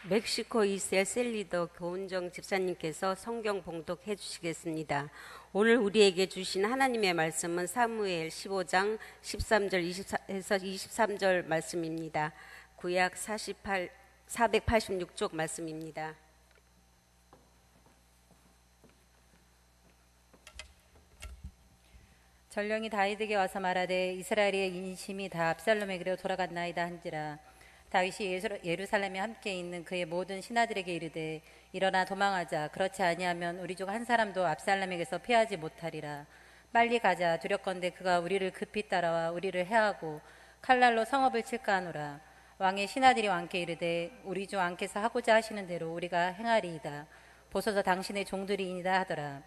멕시코 이세 셀리더 교훈정 집사님께서 성경 봉독해 주시겠습니다. 오늘 우리에게 주신 하나님의 말씀은 사무엘 15장 13절 24에서 23절 말씀입니다. 구약 486쪽 말씀입니다. 전령이 다윗에게 와서 말하되 이스라엘의 인심이 다 압살롬에게로 돌아갔나이다 한지라. 다윗이 예루살렘에 함께 있는 그의 모든 신하들에게 이르되 일어나 도망하자. 그렇지 아니하면 우리 중 한 사람도 압살롬에게서 피하지 못하리라. 빨리 가자. 두렵건대 그가 우리를 급히 따라와 우리를 해하고 칼날로 성읍을 칠까 하노라. 왕의 신하들이 왕께 이르되 우리 중 왕께서 하고자 하시는 대로 우리가 행하리이다. 보소서 당신의 종들이이다 하더라.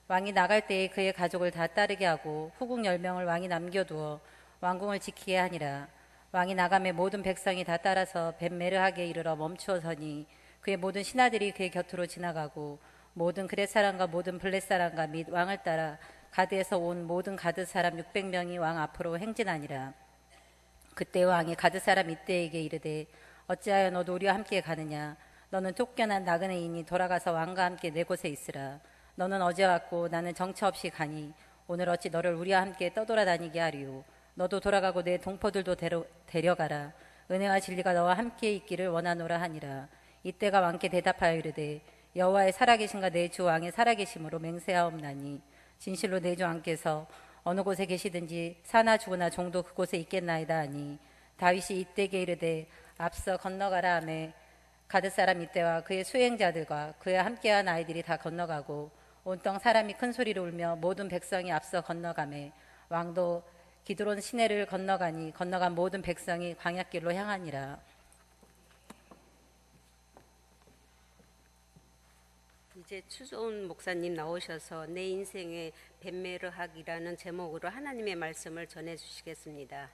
왕이 나갈 때에 그의 가족을 다 따르게 하고 후궁 10명을 왕이 남겨두어 왕궁을 지키게 하니라. 왕이 나가매 모든 백성이 다 따라서 벳메르하게 이르러 멈추어 서니 그의 모든 신하들이 그의 곁으로 지나가고 모든 그렛 사람과 모든 블렛 사람과 및 왕을 따라 가드에서 온 모든 가드 사람 600명이 왕 앞으로 행진하니라. 그때 왕이 가드 사람 이때에게 이르되 어찌하여 너도 우리와 함께 가느냐. 너는 쫓겨난 나그네이니 돌아가서 왕과 함께 내 곳에 있으라. 너는 어제 왔고 나는 정처 없이 가니 오늘 어찌 너를 우리와 함께 떠돌아다니게 하리요. 너도 돌아가고 내 동포들도 데려가라. 은혜와 진리가 너와 함께 있기를 원하노라 하니라. 이때가 왕께 대답하여 이르되 여호와의 살아계신가 내 주 왕의 살아계심으로 맹세하옵나니 진실로 내 주 왕께서 어느 곳에 계시든지 사나 죽으나 종도 그곳에 있겠나이다 하니 다윗이 이때에게 이르되 앞서 건너가라 하매 가드 사람 이때와 그의 수행자들과 그와 함께한 아이들이 다 건너가고 온땅 사람이 큰 소리로 울며 모든 백성이 앞서 건너가매 왕도 기드론 시내를 건너가니 건너간 모든 백성이 광야길로 향하니라. 이제 추조은 목사님 나오셔서 내 인생의 벳메르학이라는 제목으로 하나님의 말씀을 전해 주시겠습니다.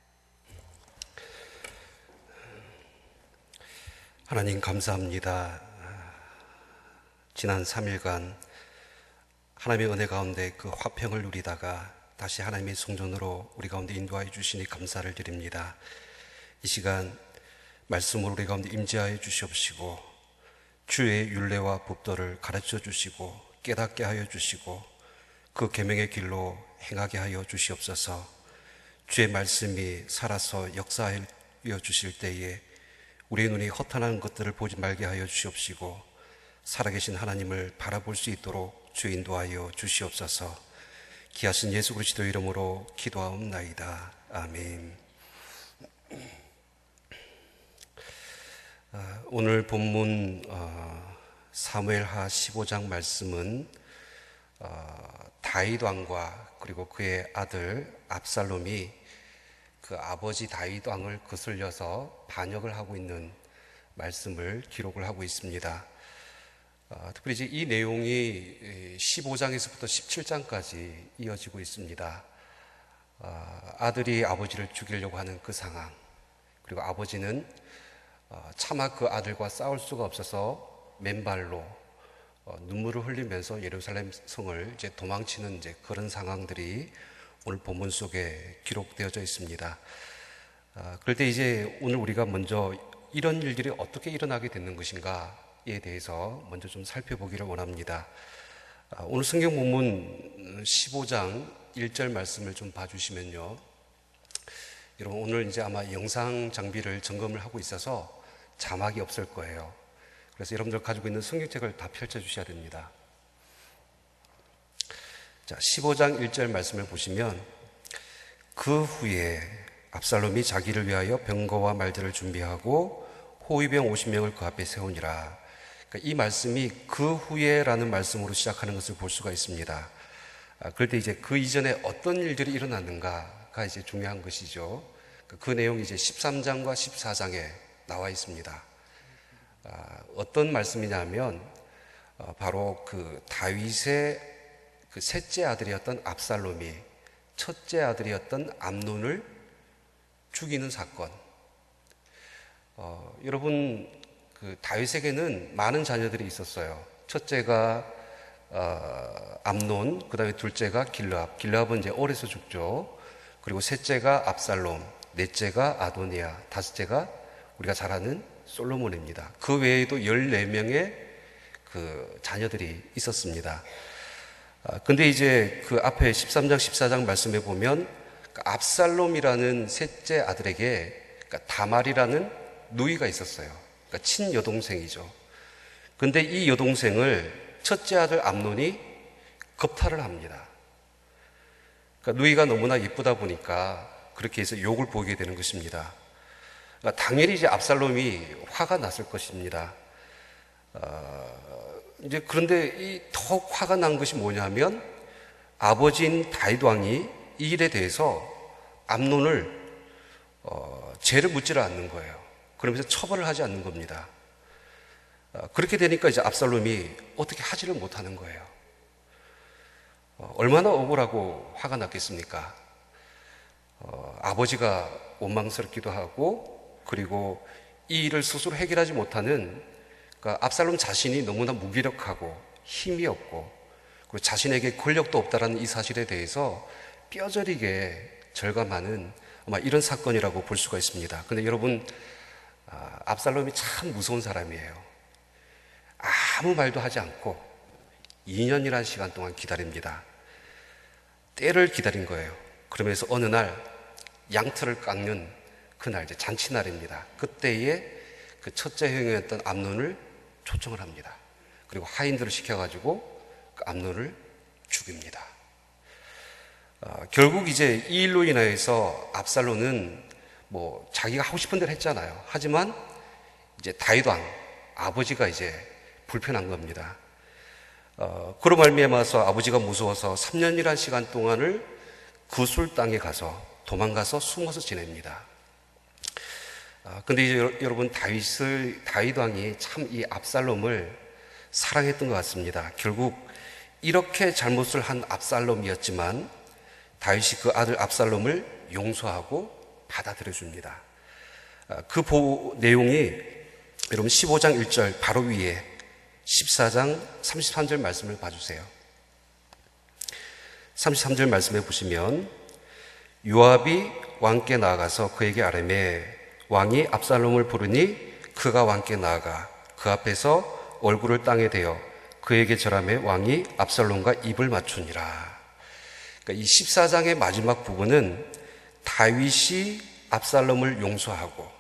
하나님 감사합니다. 지난 3일간 하나님의 은혜 가운데 그 화평을 누리다가 다시 하나님의 성전으로 우리 가운데 인도하여 주시니 감사를 드립니다. 이 시간 말씀으로 우리 가운데 임재하여 주시옵시고 주의 율례와 법도를 가르쳐 주시고 깨닫게 하여 주시고 그 계명의 길로 행하게 하여 주시옵소서. 주의 말씀이 살아서 역사하여 주실 때에 우리의 눈이 허탄한 것들을 보지 말게 하여 주시옵시고 살아계신 하나님을 바라볼 수 있도록 주 인도하여 주시옵소서. 귀하신 예수 그리스도 이름으로 기도하옵나이다. 아멘. 오늘 본문 사무엘하 15장 말씀은 다윗 왕과 그리고 그의 아들 압살롬이 그 아버지 다윗 왕을 거슬려서 반역을 하고 있는 말씀을 기록을 하고 있습니다. 특별히 이제 이 내용이 15장에서부터 17장까지 이어지고 있습니다. 아들이 아버지를 죽이려고 하는 그 상황, 그리고 아버지는 차마 그 아들과 싸울 수가 없어서 맨발로 눈물을 흘리면서 예루살렘 성을 이제 도망치는 이제 그런 상황들이 오늘 본문 속에 기록되어져 있습니다. 그럴 때 이제 오늘 우리가 먼저 이런 일들이 어떻게 일어나게 되는 것인가에 대해서 먼저 좀 살펴보기를 원합니다. 오늘 성경 본문 15장 1절 말씀을 좀 봐주시면요. 여러분 오늘 이제 아마 영상 장비를 점검을 하고 있어서 자막이 없을 거예요. 그래서 여러분들 가지고 있는 성경책을 다 펼쳐 주셔야 됩니다. 자, 15장 1절 말씀을 보시면 그 후에 압살롬이 자기를 위하여 병거와 말들을 준비하고 호위병 50명을 그 앞에 세우니라. 그러니까 이 말씀이 그 후에라는 말씀으로 시작하는 것을 볼 수가 있습니다. 그럴 때 이제 그 이전에 어떤 일들이 일어났는가가 이제 중요한 것이죠. 그 내용이 이제 13장과 14장에 나와 있습니다. 어떤 말씀이냐면 바로 그 다윗의 그 셋째 아들이었던 압살롬이 첫째 아들이었던 암논을 죽이는 사건. 여러분 그 다윗에게는 많은 자녀들이 있었어요. 첫째가 암논, 그 다음에 둘째가 길르압은 이제 올에서 죽죠. 그리고 셋째가 압살롬, 넷째가 아도니아, 다섯째가 우리가 잘 아는 솔로몬입니다. 그 외에도 14명의 그 자녀들이 있었습니다. 근데 이제 그 앞에 13장, 14장 말씀해 보면 압살롬이라는 셋째 아들에게 다말이라는 누이가 있었어요. 그러니까 친여동생이죠. 근데 이 여동생을 첫째 아들 암논이 겁탈을 합니다. 그러니까 누이가 너무나 예쁘다 보니까 그렇게 해서 욕을 보이게 되는 것입니다. 그러니까 당연히 이제 압살롬이 화가 났을 것입니다. 이제 그런데 더욱 화가 난 것이 뭐냐면 아버지인 다윗 왕이 이 일에 대해서 암논을 죄를 묻지를 않는 거예요. 그러면서 처벌을 하지 않는 겁니다. 그렇게 되니까 이제 압살롬이 어떻게 하지를 못하는 거예요. 얼마나 억울하고 화가 났겠습니까? 아버지가 원망스럽기도 하고, 그리고 이 일을 스스로 해결하지 못하는, 그러니까 압살롬 자신이 너무나 무기력하고 힘이 없고, 그리고 자신에게 권력도 없다라는 이 사실에 대해서 뼈저리게 절감하는 아마 이런 사건이라고 볼 수가 있습니다. 근데 여러분, 압살롬이 참 무서운 사람이에요. 아무 말도 하지 않고 2년이라는 시간 동안 기다립니다. 때를 기다린 거예요. 그러면서 어느 날 양털을 깎는 그날, 이제 잔치날입니다. 그때에 그 첫째 형이었던 암논을 초청을 합니다. 그리고 하인들을 시켜가지고 그 암논을 죽입니다. 결국 이제 이 일로 인하여서 압살롬은 뭐 자기가 하고 싶은 대로 했잖아요. 하지만 이제 다윗 왕 아버지가 이제 불편한 겁니다. 그로 말미암아서 아버지가 무서워서 3년이라는 시간 동안을 구술 땅에 가서 도망가서 숨어서 지냅니다. 근데 이제 여러분, 다윗 왕이 참 이 압살롬을 사랑했던 것 같습니다. 결국 이렇게 잘못을 한 압살롬이었지만 다윗이 그 아들 압살롬을 용서하고 받아들여 줍니다. 그 내용이 여러분 15장 1절 바로 위에 14장 33절 말씀을 봐주세요. 33절 말씀해 보시면 요압이 왕께 나아가서 그에게 아뢰매 왕이 압살롬을 부르니 그가 왕께 나아가 그 앞에서 얼굴을 땅에 대어 그에게 절하매 왕이 압살롬과 입을 맞추니라. 그러니까 이 14장의 마지막 부분은 다윗이 압살롬을 용서하고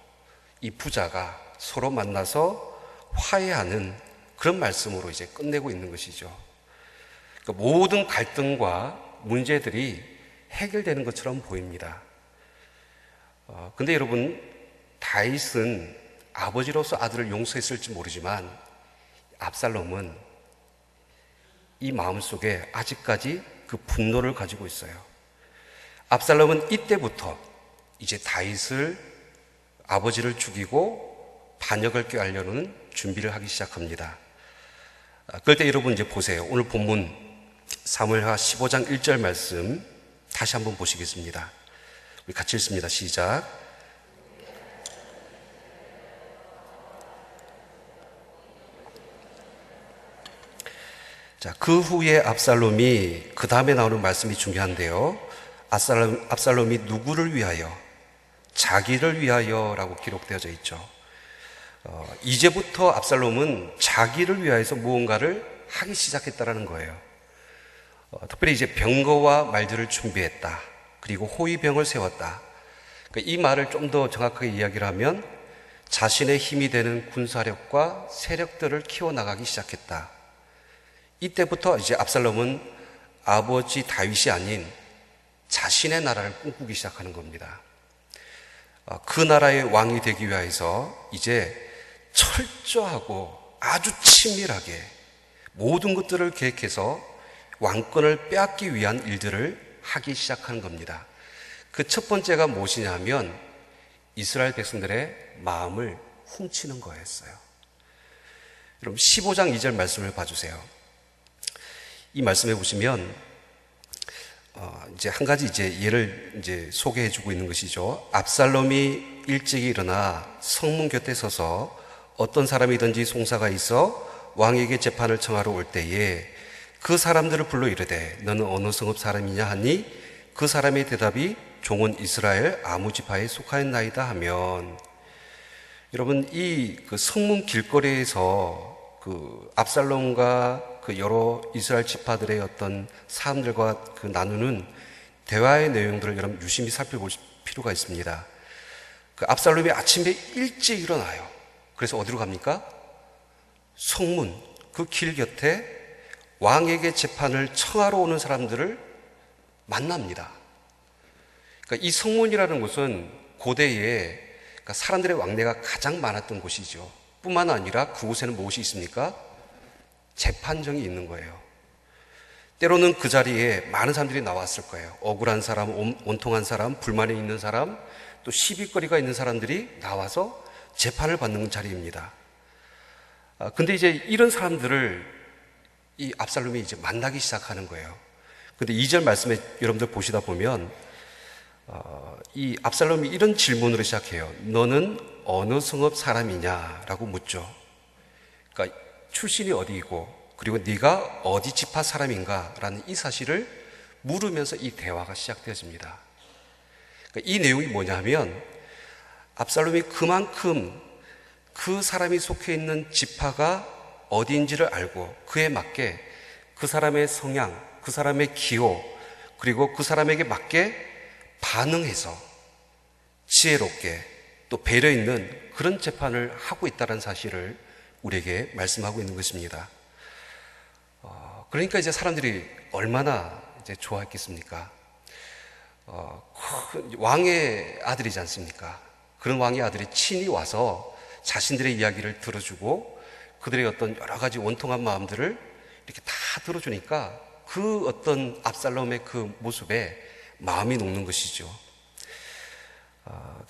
이 부자가 서로 만나서 화해하는 그런 말씀으로 이제 끝내고 있는 것이죠. 그러니까 모든 갈등과 문제들이 해결되는 것처럼 보입니다. 근데 여러분, 다윗은 아버지로서 아들을 용서했을지 모르지만 압살롬은 이 마음속에 아직까지 그 분노를 가지고 있어요. 압살롬은 이때부터 이제 다윗을, 아버지를 죽이고 반역을 꾀하려는 준비를 하기 시작합니다. 그럴 때 여러분 이제 보세요. 오늘 본문 사무엘하 15장 1절 말씀 다시 한번 보시겠습니다. 우리 같이 읽습니다. 시작. 자, 그 후에 압살롬이, 그 다음에 나오는 말씀이 중요한데요. 압살롬이 누구를 위하여? 자기를 위하여라고 기록되어져 있죠. 이제부터 압살롬은 자기를 위하여서 무언가를 하기 시작했다라는 거예요. 특별히 이제 병거와 말들을 준비했다. 그리고 호위병을 세웠다. 그러니까 이 말을 좀 더 정확하게 이야기를 하면 자신의 힘이 되는 군사력과 세력들을 키워나가기 시작했다. 이때부터 이제 압살롬은 아버지 다윗이 아닌 자신의 나라를 꿈꾸기 시작하는 겁니다. 그 나라의 왕이 되기 위해서 이제 철저하고 아주 치밀하게 모든 것들을 계획해서 왕권을 빼앗기 위한 일들을 하기 시작하는 겁니다. 그 첫 번째가 무엇이냐면 이스라엘 백성들의 마음을 훔치는 거였어요. 여러분 15장 2절 말씀을 봐주세요. 이 말씀해 보시면 이제 한 가지 이제 예를 이제 소개해주고 있는 것이죠. 압살롬이 일찍 일어나 성문 곁에 서서 어떤 사람이든지 송사가 있어 왕에게 재판을 청하러 올 때에 그 사람들을 불러 이르되 너는 어느 성읍 사람이냐 하니 그 사람의 대답이 종은 이스라엘 아무 지파에 속하였나이다 하면, 여러분, 이 그 성문 길거리에서 그 압살롬과 그 여러 이스라엘 지파들의 어떤 사람들과 그 나누는 대화의 내용들을 여러분 유심히 살펴볼 필요가 있습니다. 그 압살롬이 아침에 일찍 일어나요. 그래서 어디로 갑니까? 성문, 그 길 곁에 왕에게 재판을 청하러 오는 사람들을 만납니다. 그러니까 이 성문이라는 곳은 고대에 그러니까 사람들의 왕래가 가장 많았던 곳이죠. 뿐만 아니라 그곳에는 무엇이 있습니까? 재판정이 있는 거예요. 때로는 그 자리에 많은 사람들이 나왔을 거예요. 억울한 사람, 온통한 사람, 불만이 있는 사람, 또 시비거리가 있는 사람들이 나와서 재판을 받는 자리입니다. 근데 이제 이런 사람들을 이 압살롬이 이제 만나기 시작하는 거예요. 근데 2절 말씀에 여러분들 보시다 보면 이 압살롬이 이런 질문으로 시작해요. 너는 어느 성읍 사람이냐? 라고 묻죠. 그러니까 출신이 어디이고 그리고 네가 어디 지파 사람인가? 라는 이 사실을 물으면서 이 대화가 시작되어집니다. 그러니까 이 내용이 뭐냐 하면 압살롬이 그만큼 그 사람이 속해 있는 지파가 어디인지를 알고 그에 맞게 그 사람의 성향, 그 사람의 기호, 그리고 그 사람에게 맞게 반응해서 지혜롭게 또 배려 있는 그런 재판을 하고 있다는 사실을 우리에게 말씀하고 있는 것입니다. 그러니까 이제 사람들이 얼마나 이제 좋아했겠습니까? 왕의 아들이지 않습니까? 그런 왕의 아들이 친히 와서 자신들의 이야기를 들어주고 그들의 어떤 여러 가지 원통한 마음들을 이렇게 다 들어주니까 그 어떤 압살롬의 그 모습에 마음이 녹는 것이죠.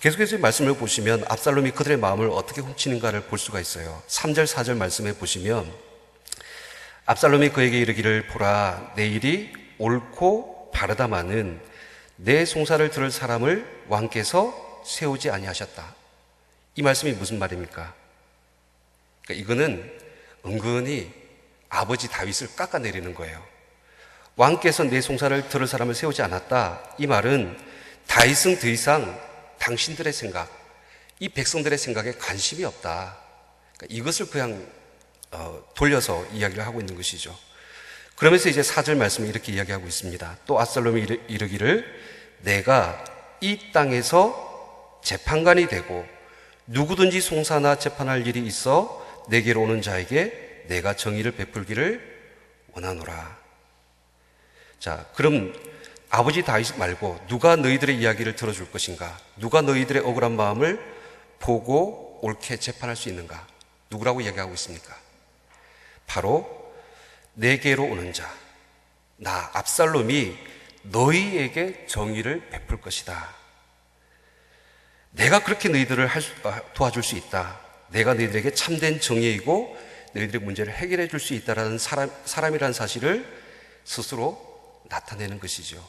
계속해서 말씀을 보시면 압살롬이 그들의 마음을 어떻게 훔치는가를 볼 수가 있어요. 3절 4절 말씀에 보시면 압살롬이 그에게 이르기를 보라 내 일이 옳고 바르다마는 내 송사를 들을 사람을 왕께서 세우지 아니하셨다. 이 말씀이 무슨 말입니까? 그러니까 이거는 은근히 아버지 다윗을 깎아내리는 거예요. 왕께서 내 송사를 들을 사람을 세우지 않았다. 이 말은 다윗은 더 이상 당신들의 생각, 이 백성들의 생각에 관심이 없다. 그러니까 이것을 그냥 돌려서 이야기를 하고 있는 것이죠. 그러면서 이제 4절 말씀을 이렇게 이야기하고 있습니다. 또 압살롬이 이르기를 내가 이 땅에서 재판관이 되고 누구든지 송사나 재판할 일이 있어 내게로 오는 자에게 내가 정의를 베풀기를 원하노라. 자, 그럼 아버지 다윗 말고 누가 너희들의 이야기를 들어줄 것인가? 누가 너희들의 억울한 마음을 보고 옳게 재판할 수 있는가? 누구라고 이야기하고 있습니까? 바로 내게로 오는 자, 나 압살롬이 너희에게 정의를 베풀 것이다. 내가 그렇게 너희들을 도와줄 수 있다. 내가 너희들에게 참된 정의이고 너희들의 문제를 해결해 줄 수 있다라는 사람이라는 사실을 스스로 나타내는 것이죠.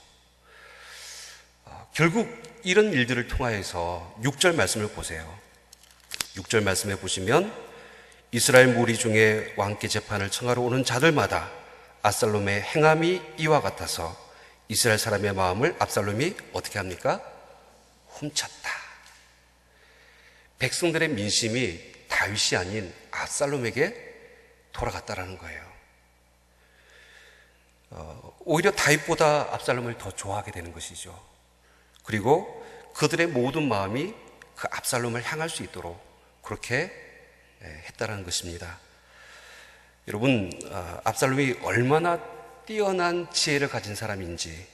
결국 이런 일들을 통하여서 6절 말씀을 보세요. 6절 말씀에 보시면 이스라엘 무리 중에 왕께 재판을 청하러 오는 자들마다 압살롬의 행함이 이와 같아서 이스라엘 사람의 마음을 압살롬이 어떻게 합니까? 훔쳤다. 백성들의 민심이 다윗이 아닌 압살롬에게 돌아갔다라는 거예요. 오히려 다윗보다 압살롬을 더 좋아하게 되는 것이죠. 그리고 그들의 모든 마음이 그 압살롬을 향할 수 있도록 그렇게 했다라는 것입니다. 여러분, 압살롬이 얼마나 뛰어난 지혜를 가진 사람인지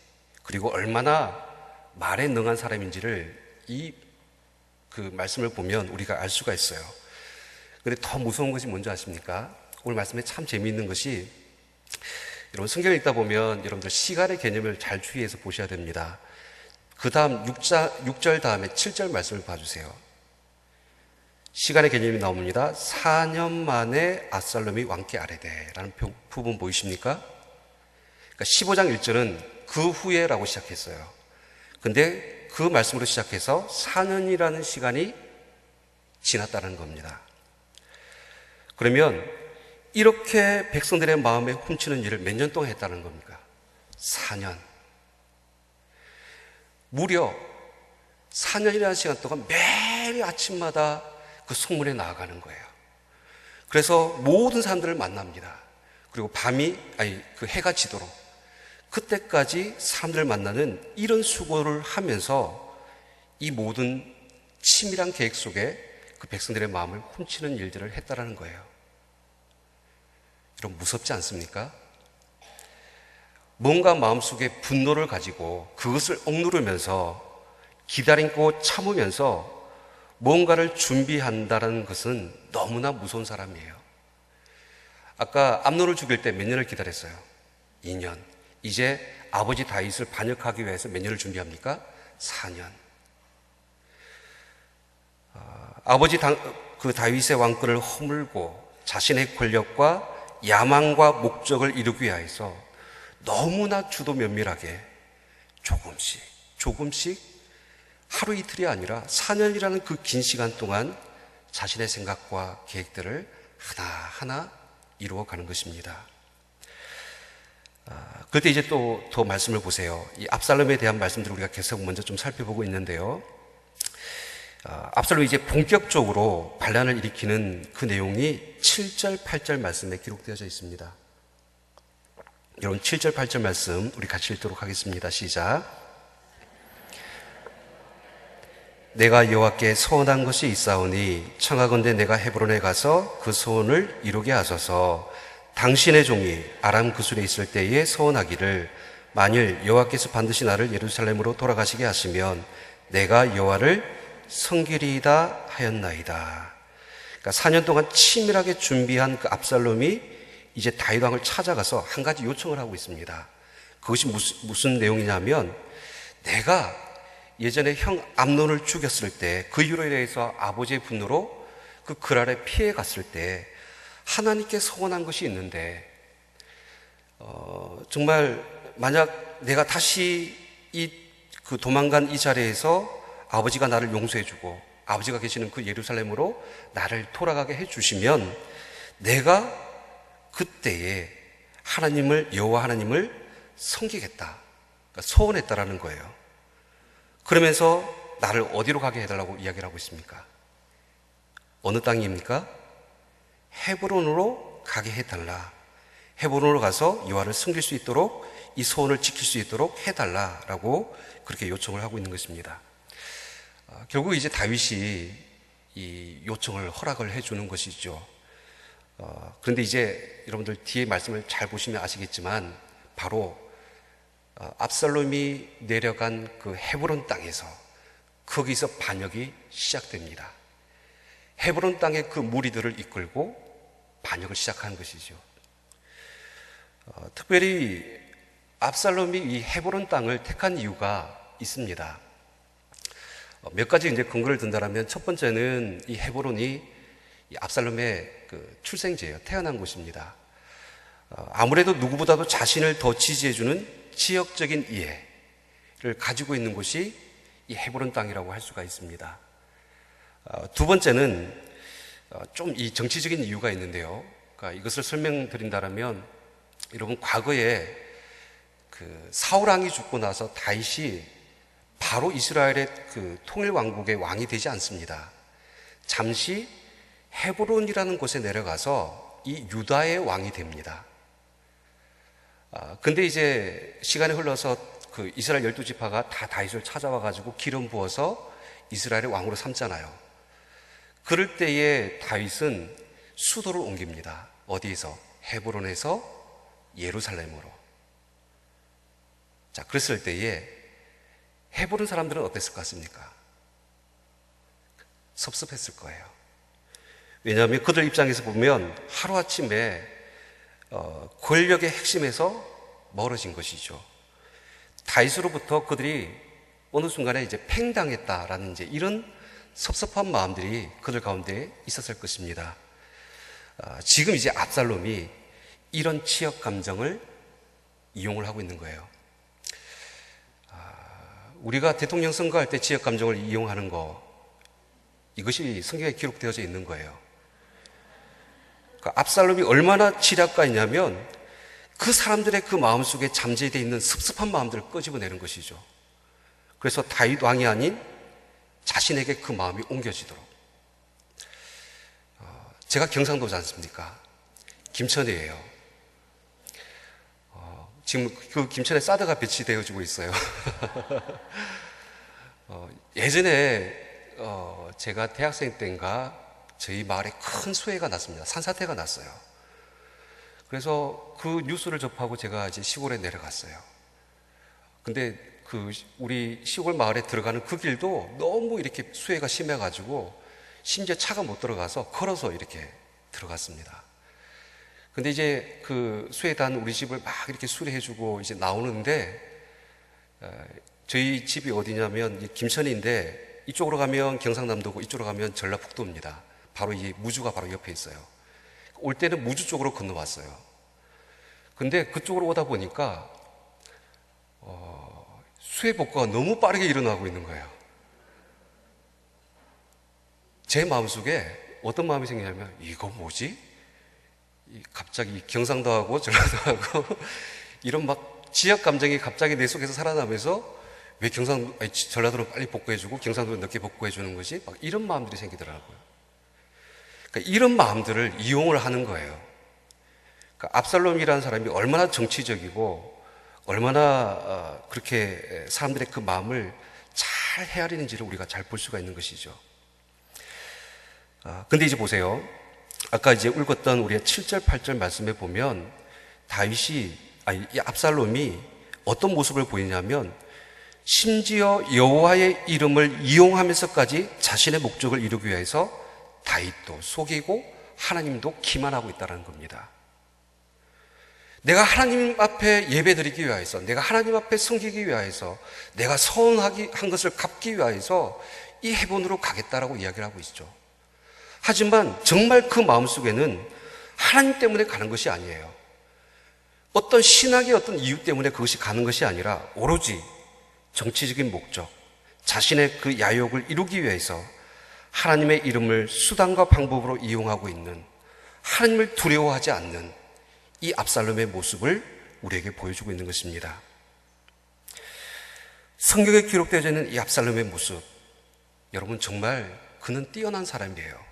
그리고 얼마나 말에 능한 사람인지를 이 그 말씀을 보면 우리가 알 수가 있어요. 그런데 더 무서운 것이 뭔지 아십니까? 오늘 말씀에 참 재미있는 것이 여러분 성경을 읽다 보면 여러분들 시간의 개념을 잘 주의해서 보셔야 됩니다. 그 다음 6절 다음에 7절 말씀을 봐주세요. 시간의 개념이 나옵니다. 4년 만에 압살롬이 왕께 아뢰되 라는 부분 보이십니까? 그러니까 15장 1절은 그 후에라고 시작했어요. 근데 그 말씀으로 시작해서 4년이라는 시간이 지났다는 겁니다. 그러면 이렇게 백성들의 마음에 훔치는 일을 몇 년 동안 했다는 겁니까? 4년. 무려 4년이라는 시간 동안 매일 아침마다 그 성문에 나아가는 거예요. 그래서 모든 사람들을 만납니다. 그리고 그 해가 지도록 그때까지 사람들을 만나는 이런 수고를 하면서 이 모든 치밀한 계획 속에 그 백성들의 마음을 훔치는 일들을 했다라는 거예요. 여러분, 무섭지 않습니까? 뭔가 마음속에 분노를 가지고 그것을 억누르면서 기다리고 참으면서 뭔가를 준비한다는 것은 너무나 무서운 사람이에요. 아까 암논을 죽일 때 몇 년을 기다렸어요? 2년. 이제 아버지 다윗을 반역하기 위해서 몇 년을 준비합니까? 4년. 아버지 그 다윗의 왕권을 허물고 자신의 권력과 야망과 목적을 이루기 위해서 너무나 주도 면밀하게 조금씩 하루 이틀이 아니라 4년이라는 그 긴 시간 동안 자신의 생각과 계획들을 하나하나 이루어가는 것입니다. 그때 이제 또 더 말씀을 보세요. 이 압살롬에 대한 말씀들을 우리가 계속 먼저 좀 살펴보고 있는데요. 압살롬이 이제 본격적으로 반란을 일으키는 그 내용이 7절, 8절 말씀에 기록되어져 있습니다. 여러분, 7절, 8절 말씀 우리 같이 읽도록 하겠습니다. 시작. 내가 여호와께 소원한 것이 있사오니 청하건대 내가 헤브론에 가서 그 소원을 이루게 하소서. 당신의 종이 아람 그술에 있을 때에 소원하기를 만일 여호와께서 반드시 나를 예루살렘으로 돌아가시게 하시면 내가 여호와를 섬기리이다 하였나이다. 그러니까 4년 동안 치밀하게 준비한 그 압살롬이 이제 다윗 왕을 찾아가서 한 가지 요청을 하고 있습니다. 그것이 무슨 내용이냐면, 내가 예전에 형 암논을 죽였을 때 그 일로 인해서 아버지의 분노로 그 그랄에 피해 갔을 때 하나님께 소원한 것이 있는데, 정말 만약 내가 다시 그 도망간 이 자리에서 아버지가 나를 용서해주고 아버지가 계시는 그 예루살렘으로 나를 돌아가게 해주시면 내가 그때에 여호와 하나님을 섬기겠다, 그러니까 소원했다라는 거예요. 그러면서 나를 어디로 가게 해달라고 이야기를 하고 있습니까? 어느 땅입니까? 헤브론으로 가게 해달라. 헤브론으로 가서 여호와를 섬길 수 있도록, 이 소원을 지킬 수 있도록 해달라라고 그렇게 요청을 하고 있는 것입니다. 결국 이제 다윗이 이 요청을 허락을 해주는 것이죠. 그런데 이제 여러분들 뒤에 말씀을 잘 보시면 아시겠지만 바로 압살롬이 내려간 그 헤브론 땅에서 거기서 반역이 시작됩니다. 헤브론 땅의 그 무리들을 이끌고 반역을 시작하는 것이죠. 특별히 압살롬이 이 헤브론 땅을 택한 이유가 있습니다. 몇 가지 이제 근거를 든다라면, 첫 번째는 이 헤브론이 이 압살롬의 그 출생지예요. 태어난 곳입니다. 아무래도 누구보다도 자신을 더 지지해주는 지역적인 이해를 가지고 있는 곳이 이 헤브론 땅이라고 할 수가 있습니다. 두 번째는 좀 이 정치적인 이유가 있는데요. 그러니까 이것을 설명드린다라면, 여러분, 과거에 그 사울 왕이 죽고 나서 다윗이 바로 이스라엘의 그 통일 왕국의 왕이 되지 않습니다. 잠시 헤브론이라는 곳에 내려가서 이 유다의 왕이 됩니다. 근데 이제 시간이 흘러서 그 이스라엘 12지파가 다 다윗을 찾아와 가지고 기름 부어서 이스라엘의 왕으로 삼잖아요. 그럴 때에 다윗은 수도를 옮깁니다. 어디에서? 헤브론에서 예루살렘으로. 자, 그랬을 때에 헤브론 사람들은 어땠을 것 같습니까? 섭섭했을 거예요. 왜냐하면 그들 입장에서 보면 하루아침에 권력의 핵심에서 멀어진 것이죠. 다윗으로부터 그들이 어느 순간에 이제 팽당했다라는 이제 이런 섭섭한 마음들이 그들 가운데 있었을 것입니다. 지금 이제 압살롬이 이런 치욕 감정을 이용을 하고 있는 거예요. 우리가 대통령 선거할 때 지역 감정을 이용하는 거, 이것이 성경에 기록되어져 있는 거예요. 그러니까 압살롬이 얼마나 지략가이냐면 그 사람들의 그 마음속에 잠재되어 있는 섭섭한 마음들을 끄집어내는 것이죠. 그래서 다윗 왕이 아닌 자신에게 그 마음이 옮겨지도록. 제가 경상도지 않습니까? 김천이에요. 지금 그 김천에 사드가 배치되어지고 있어요. 예전에 제가 대학생 때인가 저희 마을에 큰 수해가 났습니다. 산사태가 났어요. 그래서 그 뉴스를 접하고 제가 이제 시골에 내려갔어요. 근데 우리 시골 마을에 들어가는 그 길도 너무 이렇게 수해가 심해가지고 심지어 차가 못 들어가서 걸어서 이렇게 들어갔습니다. 근데 이제 그 수해단 우리 집을 막 이렇게 수리해주고 이제 나오는데, 저희 집이 어디냐면 김천인데 이쪽으로 가면 경상남도고 이쪽으로 가면 전라북도입니다. 바로 이 무주가 바로 옆에 있어요. 올 때는 무주 쪽으로 건너왔어요. 근데 그쪽으로 오다 보니까 수해 복구가 너무 빠르게 일어나고 있는 거예요. 제 마음속에 어떤 마음이 생기냐면, 이거 뭐지? 갑자기 경상도하고 전라도하고 이런 막 지역 감정이 갑자기 내 속에서 살아나면서 왜 전라도는 빨리 복구해주고 경상도는 늦게 복구해주는 거지? 막 이런 마음들이 생기더라고요. 그러니까 이런 마음들을 이용을 하는 거예요. 그러니까 압살롬이라는 사람이 얼마나 정치적이고 얼마나 그렇게 사람들의 그 마음을 잘 헤아리는지를 우리가 잘 볼 수가 있는 것이죠. 근데 이제 보세요. 아까 이제 읽었던 우리의 7절, 8절 말씀에 보면 이 압살롬이 어떤 모습을 보이냐면, 심지어 여호와의 이름을 이용하면서까지 자신의 목적을 이루기 위해서 다윗도 속이고 하나님도 기만하고 있다는 겁니다. 내가 하나님 앞에 예배드리기 위해서, 내가 하나님 앞에 섬기기 위해서, 내가 서운한 것을 갚기 위해서 이 헤본으로 가겠다라고 이야기를 하고 있죠. 하지만 정말 그 마음속에는 하나님 때문에 가는 것이 아니에요. 어떤 신학의 어떤 이유 때문에 그것이 가는 것이 아니라 오로지 정치적인 목적, 자신의 그 야욕을 이루기 위해서 하나님의 이름을 수단과 방법으로 이용하고 있는, 하나님을 두려워하지 않는 이 압살롬의 모습을 우리에게 보여주고 있는 것입니다. 성경에 기록되어 있는 이 압살롬의 모습, 여러분 정말 그는 뛰어난 사람이에요.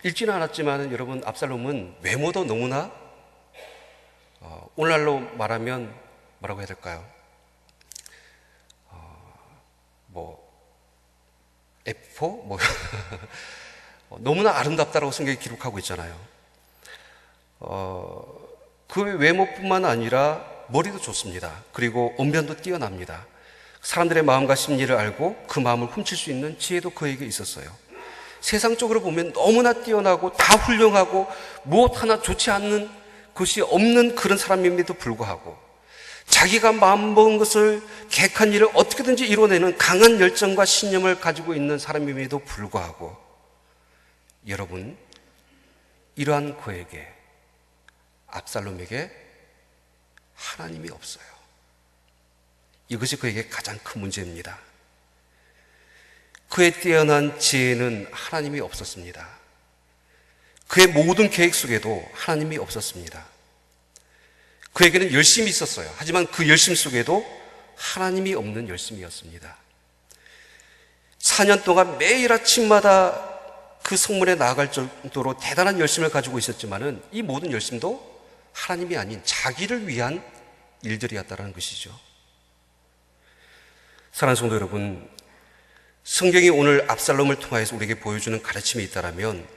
읽지는 않았지만 여러분, 압살롬은 외모도 너무나 오늘날로 말하면 뭐라고 해야 될까요? F4? 너무나 아름답다라고 성경이 기록하고 있잖아요. 그 외모뿐만 아니라 머리도 좋습니다. 그리고 언변도 뛰어납니다. 사람들의 마음과 심리를 알고 그 마음을 훔칠 수 있는 지혜도 그에게 있었어요. 세상적으로 보면 너무나 뛰어나고 다 훌륭하고 무엇 하나 좋지 않는 것이 없는 그런 사람임에도 불구하고 자기가 마음먹은 것을, 계획한 일을 어떻게든지 이뤄내는 강한 열정과 신념을 가지고 있는 사람임에도 불구하고, 여러분, 이러한 그에게, 압살롬에게 하나님이 없어요. 이것이 그에게 가장 큰 문제입니다. 그의 뛰어난 지혜는 하나님이 없었습니다. 그의 모든 계획 속에도 하나님이 없었습니다. 그에게는 열심이 있었어요. 하지만 그 열심 속에도 하나님이 없는 열심이었습니다. 4년 동안 매일 아침마다 그 성문에 나아갈 정도로 대단한 열심을 가지고 있었지만은 이 모든 열심도 하나님이 아닌 자기를 위한 일들이었다는 것이죠. 사랑하는 성도 여러분, 성경이 오늘 압살롬을 통하여서 우리에게 보여주는 가르침이 있다면,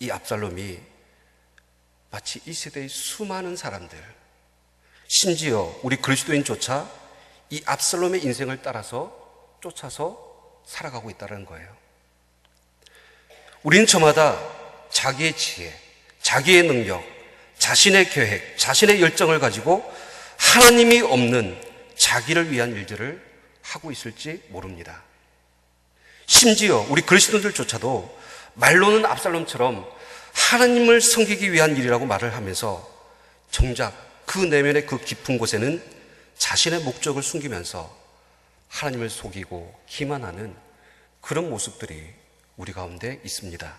이 압살롬이 마치 이 세대의 수많은 사람들, 심지어 우리 그리스도인조차 이 압살롬의 인생을 따라서 쫓아서 살아가고 있다는 거예요. 우리는 저마다 자기의 지혜, 자기의 능력, 자신의 계획, 자신의 열정을 가지고 하나님이 없는 자기를 위한 일들을 하고 있을지 모릅니다. 심지어 우리 그리스도인들조차도 말로는 압살롬처럼 하나님을 섬기기 위한 일이라고 말을 하면서 정작 그 내면의 그 깊은 곳에는 자신의 목적을 숨기면서 하나님을 속이고 기만하는 그런 모습들이 우리 가운데 있습니다.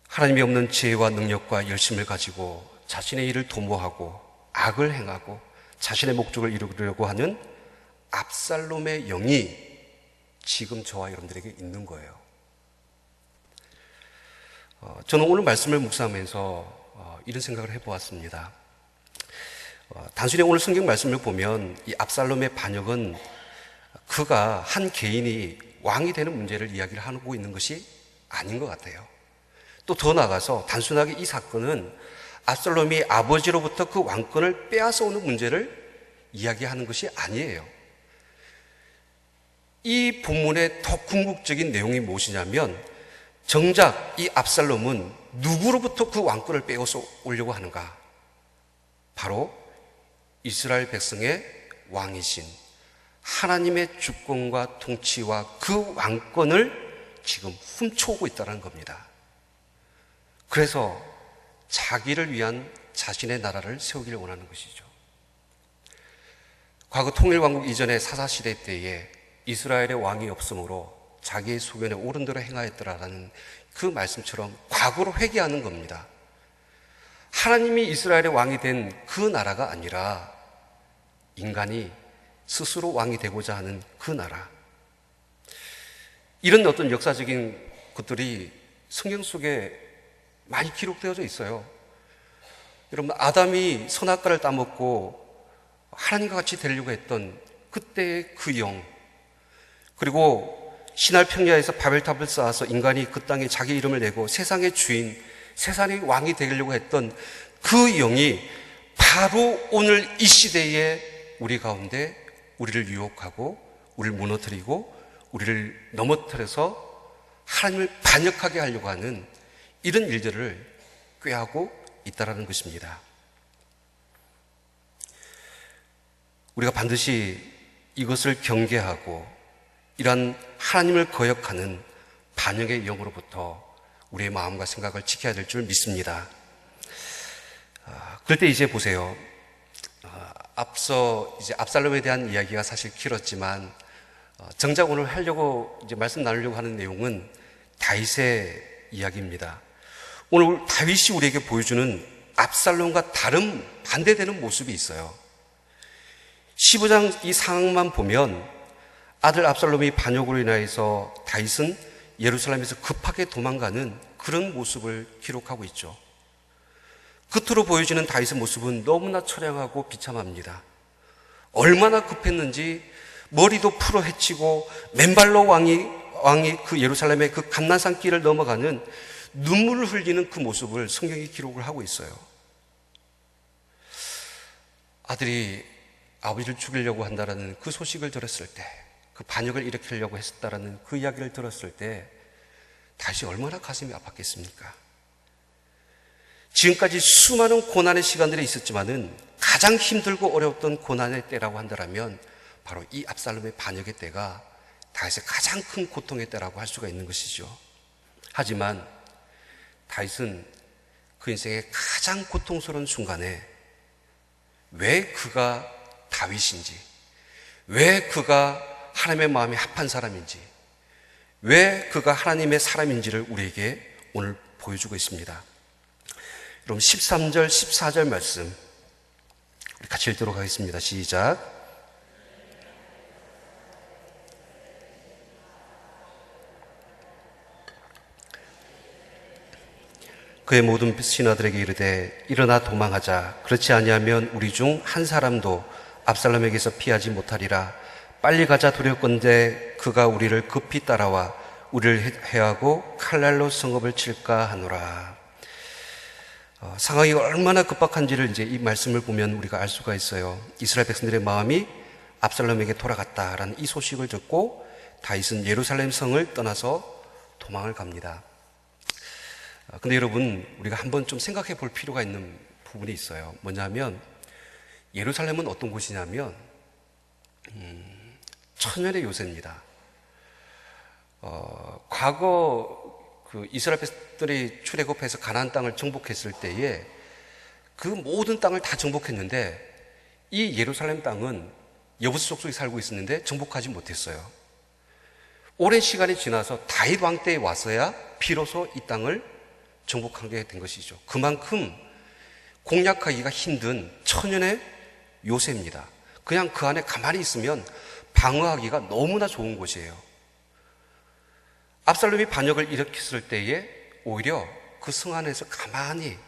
하나님이 없는 지혜와 능력과 열심을 가지고 자신의 일을 도모하고 악을 행하고 자신의 목적을 이루려고 하는 압살롬의 영이 지금 저와 여러분들에게 있는 거예요. 저는 오늘 말씀을 묵상하면서 이런 생각을 해보았습니다. 단순히 오늘 성경 말씀을 보면 이 압살롬의 반역은 그가 한 개인이 왕이 되는 문제를 이야기를 하고 있는 것이 아닌 것 같아요. 또 더 나아가서 단순하게 이 사건은 압살롬이 아버지로부터 그 왕권을 빼앗아 오는 문제를 이야기하는 것이 아니에요. 이 본문의 더 궁극적인 내용이 무엇이냐면 정작 이 압살롬은 누구로부터 그 왕권을 빼앗아 오려고 하는가? 바로 이스라엘 백성의 왕이신 하나님의 주권과 통치와 그 왕권을 지금 훔쳐오고 있다는 겁니다. 그래서 자기를 위한 자신의 나라를 세우기를 원하는 것이죠. 과거 통일왕국 이전의 사사시대 때에 이스라엘의 왕이 없으므로 자기의 소견에 옳은 대로 행하였더라라는 그 말씀처럼 과거로 회귀하는 겁니다. 하나님이 이스라엘의 왕이 된 그 나라가 아니라 인간이 스스로 왕이 되고자 하는 그 나라. 이런 어떤 역사적인 것들이 성경 속에 많이 기록되어져 있어요. 여러분, 아담이 선악과를 따먹고 하나님과 같이 되려고 했던 그때의 그 영, 그리고 신할 평야에서 바벨탑을 쌓아서 인간이 그 땅에 자기 이름을 내고 세상의 주인, 세상의 왕이 되려고 했던 그 영이 바로 오늘 이 시대에 우리 가운데 우리를 유혹하고 우리를 무너뜨리고 우리를 넘어뜨려서 하나님을 반역하게 하려고 하는 이런 일들을 꾀하고 있다는 것입니다. 우리가 반드시 이것을 경계하고 이러한 하나님을 거역하는 반역의 영으로부터 우리의 마음과 생각을 지켜야 될 줄 믿습니다. 그럴 때 이제 보세요. 앞서 이제 압살롬에 대한 이야기가 사실 길었지만 정작 오늘 하려고 이제 말씀 나누려고 하는 내용은 다윗의 이야기입니다. 오늘 다윗이 우리에게 보여주는 압살롬과 다른 반대되는 모습이 있어요. 15장 이 상황만 보면 아들 압살롬이 반역으로 인하여서 다윗은 예루살렘에서 급하게 도망가는 그런 모습을 기록하고 있죠. 겉으로 보여지는 다윗의 모습은 너무나 처량하고 비참합니다. 얼마나 급했는지 머리도 풀어 헤치고 맨발로 왕이 그 예루살렘의 그 감난산 길을 넘어가는 눈물을 흘리는 그 모습을 성경이 기록을 하고 있어요. 아들이 아버지를 죽이려고 한다라는 그 소식을 들었을 때, 그 반역을 일으키려고 했다라는 그 이야기를 들었을 때 다시 얼마나 가슴이 아팠겠습니까? 지금까지 수많은 고난의 시간들이 있었지만은 가장 힘들고 어려웠던 고난의 때라고 한다면 바로 이 압살롬의 반역의 때가 다윗의 가장 큰 고통의 때라고 할 수가 있는 것이죠. 하지만 다윗은 그 인생의 가장 고통스러운 순간에 왜 그가 다윗인지, 왜 그가 하나님의 마음이 합한 사람인지, 왜 그가 하나님의 사람인지를 우리에게 오늘 보여주고 있습니다. 여러분 13절 14절 말씀 우리 같이 읽도록 하겠습니다. 시작. 그의 모든 신하들에게 이르되 일어나 도망하자. 그렇지 아니하면 우리 중 한 사람도 압살롬에게서 피하지 못하리라. 빨리 가자 두렵건대 그가 우리를 급히 따라와 우리를 해하고 칼날로 성읍을 칠까 하노라. 상황이 얼마나 급박한지를 이제 이 말씀을 보면 우리가 알 수가 있어요. 이스라엘 백성들의 마음이 압살롬에게 돌아갔다라는 이 소식을 듣고 다윗은 예루살렘 성을 떠나서 도망을 갑니다. 근데 여러분, 우리가 한번 좀 생각해 볼 필요가 있는 부분이 있어요. 뭐냐면 예루살렘은 어떤 곳이냐면 천연의 요새입니다. 과거 그 이스라엘 백성들이 출애굽해서 가나안 땅을 정복했을 때에 그 모든 땅을 다 정복했는데 이 예루살렘 땅은 여부수 족속이 살고 있었는데 정복하지 못했어요. 오랜 시간이 지나서 다윗 왕 때에 와서야 비로소 이 땅을 정복하게 된 것이죠. 그만큼 공략하기가 힘든 천연의 요새입니다. 그냥 그 안에 가만히 있으면 방어하기가 너무나 좋은 곳이에요. 압살롬이 반역을 일으켰을 때에 오히려 그 성 안에서 가만히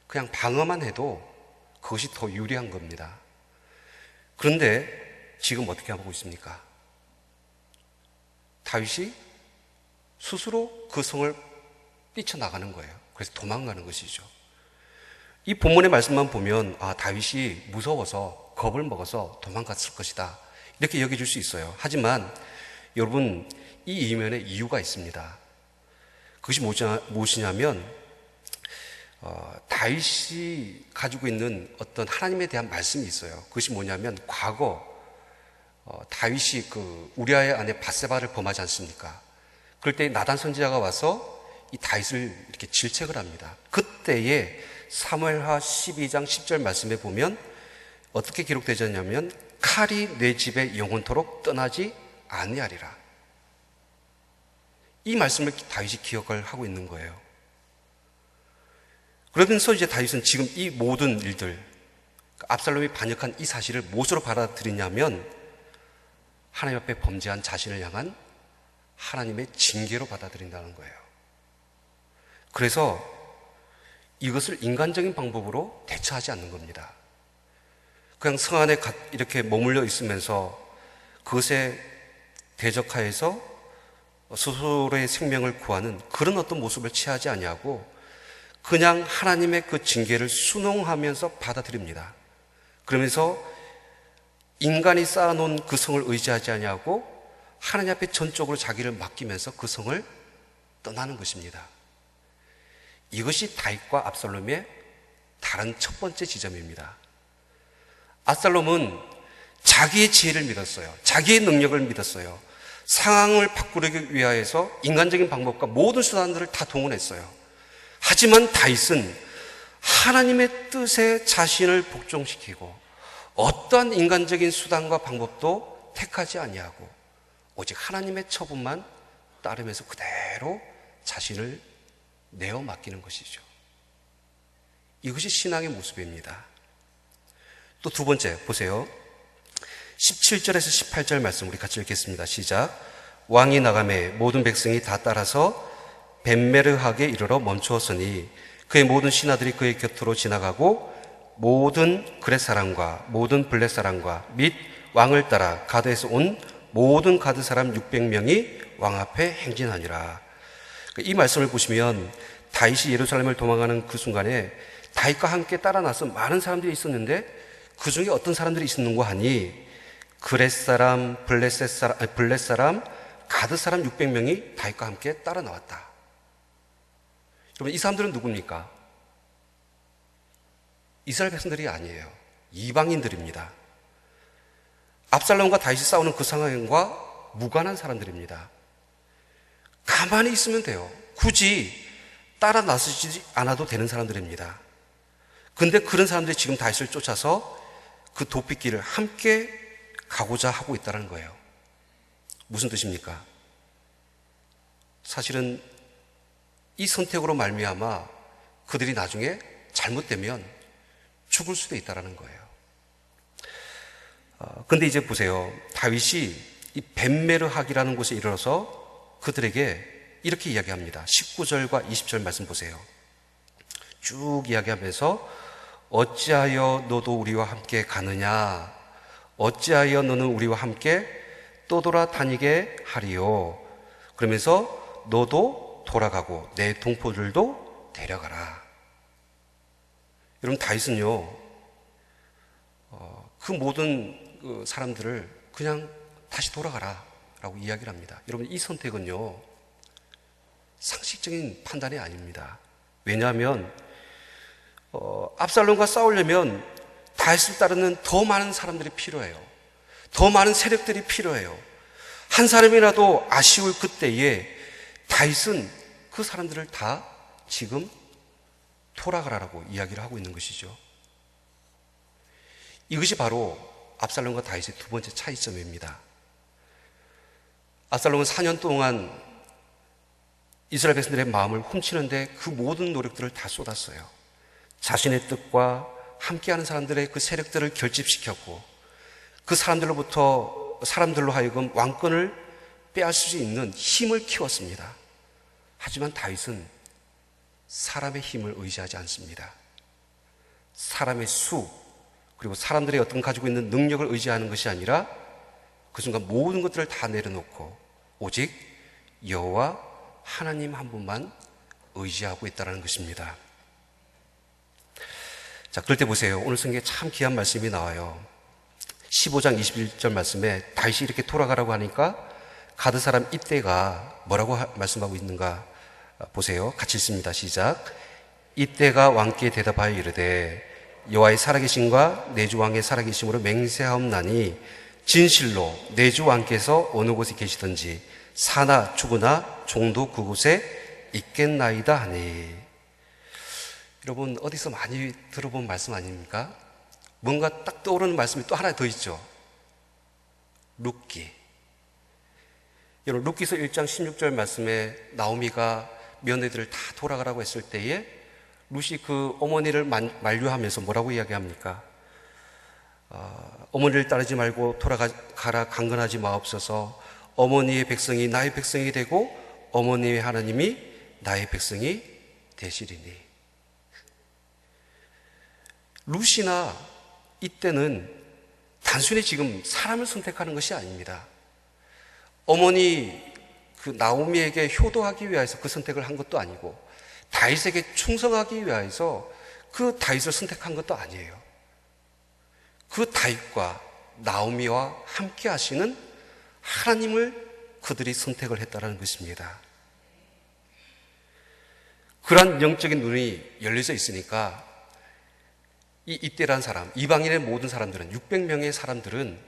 그냥 방어만 해도 그것이 더 유리한 겁니다. 그런데 지금 어떻게 하고 있습니까? 다윗이 스스로 그 성을 뛰쳐나가는 거예요. 그래서 도망가는 것이죠. 이 본문의 말씀만 보면 다윗이 무서워서 겁을 먹어서 도망갔을 것이다, 이렇게 여겨질 수 있어요. 하지만 여러분, 이 이면에 이유가 있습니다. 그것이 무엇이냐면 다윗이 가지고 있는 어떤 하나님에 대한 말씀이 있어요. 그것이 뭐냐면 과거 다윗이 그 우리아의 아내 밧세바를 범하지 않습니까? 그럴 때 나단 선지자가 와서 이 다윗을 이렇게 질책을 합니다. 그때에 사무엘하 12장 10절 말씀에 보면 어떻게 기록되지 않냐면 칼이 내 집에 영원토록 떠나지 아니하리라. 이 말씀을 다윗이 기억을 하고 있는 거예요. 그러면서 이제 다윗은 지금 이 모든 일들, 압살롬이 반역한 이 사실을 무엇으로 받아들이냐면 하나님 앞에 범죄한 자신을 향한 하나님의 징계로 받아들인다는 거예요. 그래서 이것을 인간적인 방법으로 대처하지 않는 겁니다. 그냥 성 안에 이렇게 머물러 있으면서 그것에 대적하여서 스스로의 생명을 구하는 그런 어떤 모습을 취하지 아니하고 그냥 하나님의 그 징계를 순응하면서 받아들입니다. 그러면서 인간이 쌓아놓은 그 성을 의지하지 아니하고 하나님 앞에 전적으로 자기를 맡기면서 그 성을 떠나는 것입니다. 이것이 다윗과 압살롬의 다른 첫 번째 지점입니다. 압살롬은 자기의 지혜를 믿었어요. 자기의 능력을 믿었어요. 상황을 바꾸기 위하여서 인간적인 방법과 모든 수단들을 다 동원했어요. 하지만 다윗은 하나님의 뜻에 자신을 복종시키고 어떠한 인간적인 수단과 방법도 택하지 아니하고 오직 하나님의 처분만 따르면서 그대로 자신을 내어 맡기는 것이죠. 이것이 신앙의 모습입니다. 또 두 번째 보세요. 17절에서 18절 말씀 우리 같이 읽겠습니다. 시작. 왕이 나가매 모든 백성이 다 따라서 벳메르하게 이르러 멈추었으니 그의 모든 신하들이 그의 곁으로 지나가고 모든 그렛 사람과 모든 블렛 사람과 및 왕을 따라 가드에서 온 모든 가드 사람 600명이 왕 앞에 행진하니라. 이 말씀을 보시면 다윗이 예루살렘을 도망가는 그 순간에 다윗과 함께 따라 나서 많은 사람들이 있었는데 그 중에 어떤 사람들이 있었는고 하니 그렛 사람, 블렛 사람, 가드 사람 600명이 다윗과 함께 따라 나왔다. 여러분, 이 사람들은 누굽니까? 이스라엘 백성들이 아니에요. 이방인들입니다. 압살롬과 다윗이 싸우는 그 상황과 무관한 사람들입니다. 가만히 있으면 돼요. 굳이 따라 나서지 않아도 되는 사람들입니다. 근데 그런 사람들이 지금 다윗을 쫓아서 그 도피길을 함께 가고자 하고 있다는 거예요. 무슨 뜻입니까? 사실은 이 선택으로 말미암아 그들이 나중에 잘못되면 죽을 수도 있다는 거예요. 근데 이제 보세요. 다윗이 이 벳메르학이라는 곳에 이르러서 그들에게 이렇게 이야기합니다. 19절과 20절 말씀 보세요. 쭉 이야기하면서 어찌하여 너도 우리와 함께 가느냐? 어찌하여 너는 우리와 함께 떠돌아 다니게 하리요? 그러면서 너도 돌아가고 내 동포들도 데려가라. 여러분, 다윗은요, 그 모든 사람들을 그냥 다시 돌아가라 라고 이야기를 합니다. 여러분, 이 선택은요, 상식적인 판단이 아닙니다. 왜냐하면 압살롬과 싸우려면 다윗을 따르는 더 많은 사람들이 필요해요. 더 많은 세력들이 필요해요. 한 사람이라도 아쉬울 그때에 다윗은 그 사람들을 다 지금 돌아가라라고 이야기를 하고 있는 것이죠. 이것이 바로 압살롬과 다윗의 두 번째 차이점입니다. 압살롬은 4년 동안 이스라엘 백성들의 마음을 훔치는데 그 모든 노력들을 다 쏟았어요. 자신의 뜻과 함께하는 사람들의 그 세력들을 결집시켰고 그 사람들로 하여금 왕권을 빼앗을 수 있는 힘을 키웠습니다. 하지만 다윗은 사람의 힘을 의지하지 않습니다. 사람의 수, 그리고 사람들의 어떤 가지고 있는 능력을 의지하는 것이 아니라 그 순간 모든 것들을 다 내려놓고 오직 여호와 하나님 한 분만 의지하고 있다는 것입니다. 자, 그럴 때 보세요. 오늘 성경에 참 귀한 말씀이 나와요. 15장 21절 말씀에 다윗이 이렇게 돌아가라고 하니까 가드 사람 이때가 뭐라고 말씀하고 있는가 보세요. 같이 읽습니다. 시작. 이때가 왕께 대답하여 이르되 여호와의 살아계심과 내 주 왕의 살아계심으로 맹세하옵나니 진실로 내 주 왕께서 어느 곳에 계시든지 사나 죽으나 종도 그곳에 있겠나이다 하니. 여러분 어디서 많이 들어본 말씀 아닙니까? 뭔가 딱 떠오르는 말씀이 또 하나 더 있죠. 룻기. 여러분 룻기서 1장 16절 말씀에 나오미가 며느리들을 다 돌아가라고 했을 때에 룻이 그 어머니를 만류하면서 뭐라고 이야기합니까? 어머니를 따르지 말고 돌아가라 강건하지 마옵소서. 어머니의 백성이 나의 백성이 되고 어머니의 하나님이 나의 백성이 되시리니. 룻이나 이때는 단순히 지금 사람을 선택하는 것이 아닙니다. 어머니 그 나오미에게 효도하기 위해서 그 선택을 한 것도 아니고 다윗에게 충성하기 위해서 그 다윗을 선택한 것도 아니에요. 그 다윗과 나오미와 함께 하시는 하나님을 그들이 선택을 했다는 것입니다. 그러한 영적인 눈이 열려져 있으니까 이때란 사람, 이방인의 모든 사람들은 600명의 사람들은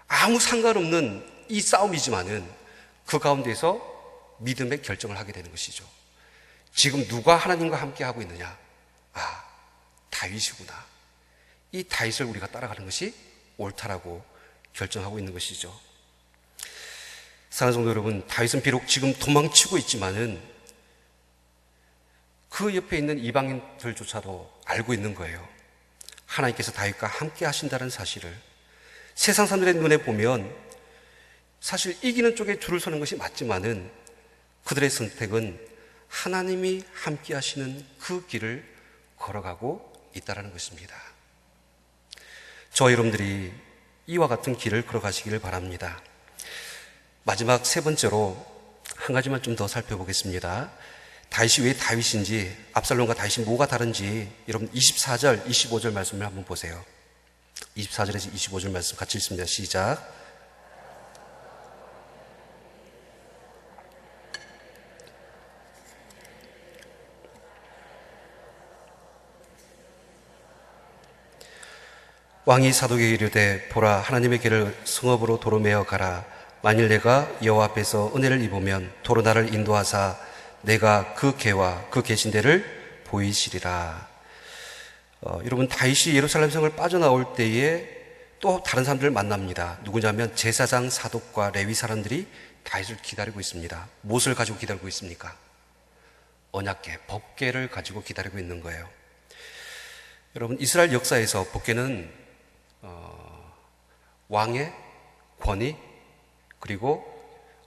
아무 상관없는 이 싸움이지만은 그 가운데서 믿음의 결정을 하게 되는 것이죠. 지금 누가 하나님과 함께 하고 있느냐? 아, 다윗이구나. 이 다윗을 우리가 따라가는 것이 옳다라고 결정하고 있는 것이죠. 사랑하는 성도 여러분, 다윗은 비록 지금 도망치고 있지만은 그 옆에 있는 이방인들조차도 알고 있는 거예요. 하나님께서 다윗과 함께 하신다는 사실을. 세상 사람들의 눈에 보면 사실 이기는 쪽에 줄을 서는 것이 맞지만은 그들의 선택은 하나님이 함께 하시는 그 길을 걸어가고 있다는 것입니다. 저와 여러분들이 이와 같은 길을 걸어가시기를 바랍니다. 마지막 세 번째로 한 가지만 좀 더 살펴보겠습니다. 다윗이 왜 다윗인지, 압살롬과 다윗이 뭐가 다른지 여러분 24절, 25절 말씀을 한번 보세요. 24절에서 25절 말씀 같이 읽습니다. 시작. 왕이 사독에게 이르되 보라 하나님의 길을 성읍으로 도로 메어 가라. 만일 내가 여호와 앞에서 은혜를 입으면 도로 나를 인도하사 내가 그 궤와 그 계신 데를 보이시리라. 여러분 다윗이 예루살렘 성을 빠져나올 때에 또 다른 사람들을 만납니다. 누구냐면 제사장 사독과 레위 사람들이 다윗을 기다리고 있습니다. 무엇을 가지고 기다리고 있습니까? 언약궤, 법궤를 가지고 기다리고 있는 거예요. 여러분 이스라엘 역사에서 법궤는 왕의 권위 그리고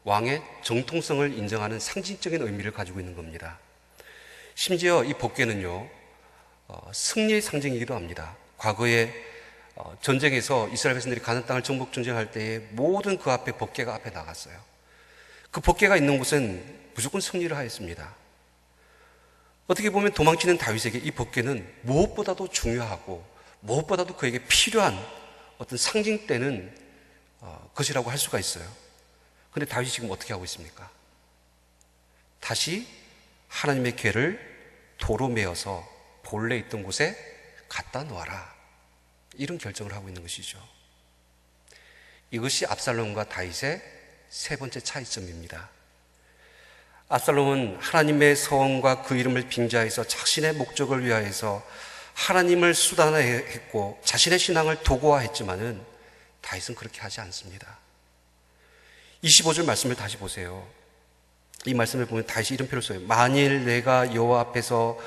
왕의 정통성을 인정하는 상징적인 의미를 가지고 있는 겁니다. 심지어 이 법궤는요 승리의 상징이기도 합니다. 과거에 전쟁에서 이스라엘 백성들이 가나안 땅을 정복 전쟁할 때에 모든 그 앞에 법궤가 앞에 나갔어요. 그 법궤가 있는 곳은 무조건 승리를 하였습니다. 어떻게 보면 도망치는 다윗에게 이 법궤는 무엇보다도 중요하고 무엇보다도 그에게 필요한 어떤 상징되는 것이라고 할 수가 있어요. 그런데 다윗이 지금 어떻게 하고 있습니까? 다시 하나님의 궤를 도로 메어서 본래 있던 곳에 갖다 놓아라. 이런 결정을 하고 있는 것이죠. 이것이 압살롬과 다윗의 세 번째 차이점입니다. 압살롬은 하나님의 서원과 그 이름을 빙자해서 자신의 목적을 위하여서 하나님을 수단화했고 자신의 신앙을 도구화했지만은 다윗은 그렇게 하지 않습니다. 25절 말씀을 다시 보세요. 이 말씀을 보면 다윗이 이런 표현을 써요. 만일 내가 여호와 앞에서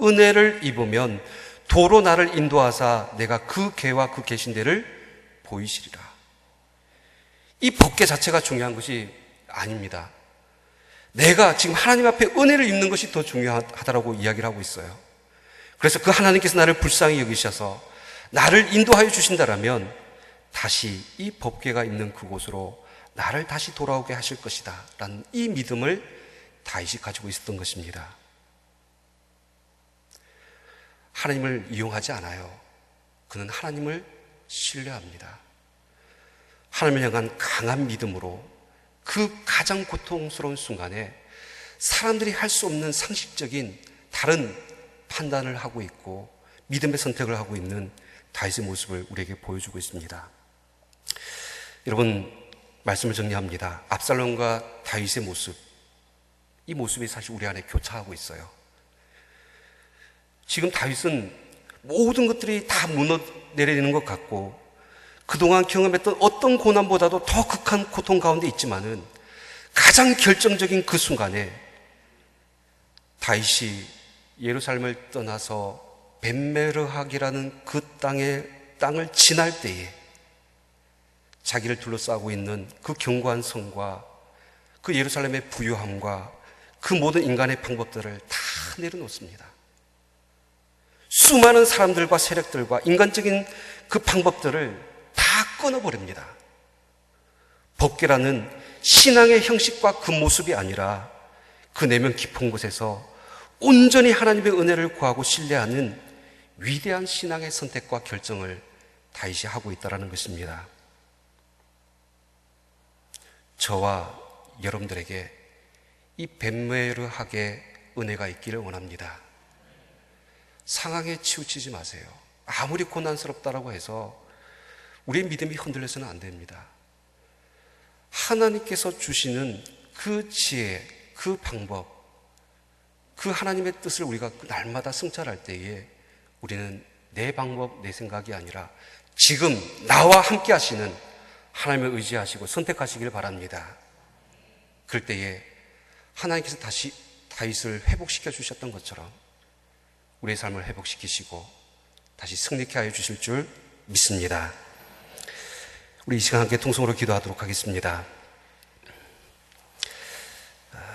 은혜를 입으면 도로 나를 인도하사 내가 그 궤와 그 계신 데를 보이시리라. 이 법궤 자체가 중요한 것이 아닙니다. 내가 지금 하나님 앞에 은혜를 입는 것이 더 중요하다라고 이야기를 하고 있어요. 그래서 그 하나님께서 나를 불쌍히 여기셔서 나를 인도하여 주신다라면 다시 이 법궤가 있는 그곳으로 나를 다시 돌아오게 하실 것이다 라는 이 믿음을 다윗이 가지고 있었던 것입니다. 하나님을 이용하지 않아요. 그는 하나님을 신뢰합니다. 하나님을 향한 강한 믿음으로 그 가장 고통스러운 순간에 사람들이 할 수 없는 상식적인 다른 판단을 하고 있고 믿음의 선택을 하고 있는 다윗의 모습을 우리에게 보여주고 있습니다. 여러분, 말씀을 정리합니다. 압살롬과 다윗의 모습, 이 모습이 사실 우리 안에 교차하고 있어요. 지금 다윗은 모든 것들이 다 무너내리는 것 같고 그동안 경험했던 어떤 고난보다도 더 극한 고통 가운데 있지만은 가장 결정적인 그 순간에 다윗이 예루살렘을 떠나서 벳메르학이라는 그 땅을 지날 때에 자기를 둘러싸고 있는 그 견고한 성과 그 예루살렘의 부유함과 그 모든 인간의 방법들을 다 내려놓습니다. 수많은 사람들과 세력들과 인간적인 그 방법들을 다 끊어버립니다. 법궤라는 신앙의 형식과 그 모습이 아니라 그 내면 깊은 곳에서 온전히 하나님의 은혜를 구하고 신뢰하는 위대한 신앙의 선택과 결정을 다윗이 하고 있다는 것입니다. 저와 여러분들에게 이 벳메르학의 은혜가 있기를 원합니다. 상황에 치우치지 마세요. 아무리 고난스럽다라고 해서 우리의 믿음이 흔들려서는 안 됩니다. 하나님께서 주시는 그 지혜, 그 방법, 그 하나님의 뜻을 우리가 날마다 성찰할 때에 우리는 내 방법, 내 생각이 아니라 지금 나와 함께 하시는 하나님을 의지하시고 선택하시길 바랍니다. 그럴 때에 하나님께서 다시 다윗을 회복시켜 주셨던 것처럼 우리의 삶을 회복시키시고 다시 승리케 하여 주실 줄 믿습니다. 우리 이 시간 함께 통성으로 기도하도록 하겠습니다.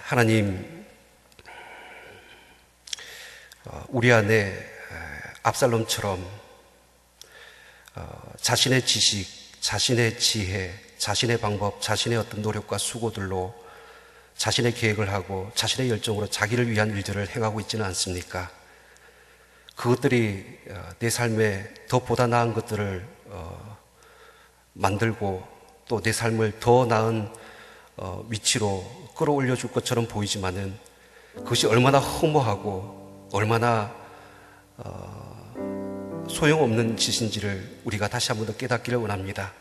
하나님, 우리 안에 압살롬처럼 자신의 지식, 자신의 지혜, 자신의 방법, 자신의 어떤 노력과 수고들로 자신의 계획을 하고 자신의 열정으로 자기를 위한 일들을 행하고 있지는 않습니까? 그것들이 내 삶에 더 보다 나은 것들을 만들고 또 내 삶을 더 나은 위치로 끌어올려 줄 것처럼 보이지만은 그것이 얼마나 허무하고 얼마나 소용없는 짓인지를 우리가 다시 한 번 더 깨닫기를 원합니다.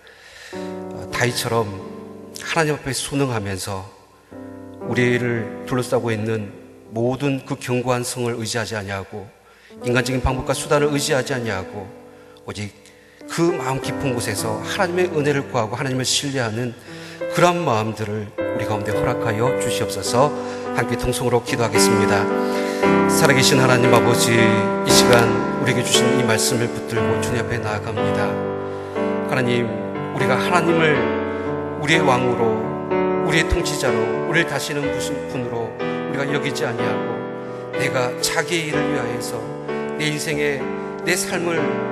다윗처럼 하나님 앞에 순응하면서 우리를 둘러싸고 있는 모든 그 견고한 성을 의지하지 아니하고 인간적인 방법과 수단을 의지하지 아니하고 오직 그 마음 깊은 곳에서 하나님의 은혜를 구하고 하나님을 신뢰하는 그런 마음들을 우리 가운데 허락하여 주시옵소서. 함께 통성으로 기도하겠습니다. 살아계신 하나님 아버지, 이 시간 우리에게 주신 이 말씀을 붙들고 주님 앞에 나아갑니다. 하나님, 우리가 하나님을 우리의 왕으로, 우리의 통치자로, 우리를 다스리는 무슨 분으로 우리가 여기지 아니하고 내가 자기의 일을 위하여서 내 인생에 내 삶을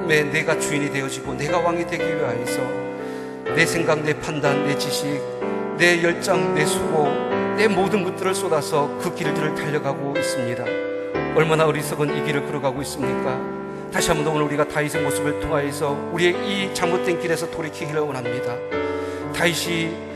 내가 주인이 되어지고 내가 왕이 되기 위하여서 내 생각, 내 판단, 내 지식, 내 열정, 내 수고, 내 모든 것들을 쏟아서 그 길들을 달려가고 있습니다. 얼마나 어리석은 이 길을 걸어가고 있습니까? 다시 한번 더 오늘 우리가 다윗의 모습을 통하여서 우리의 이 잘못된 길에서 돌이키기를 원합니다. 다윗이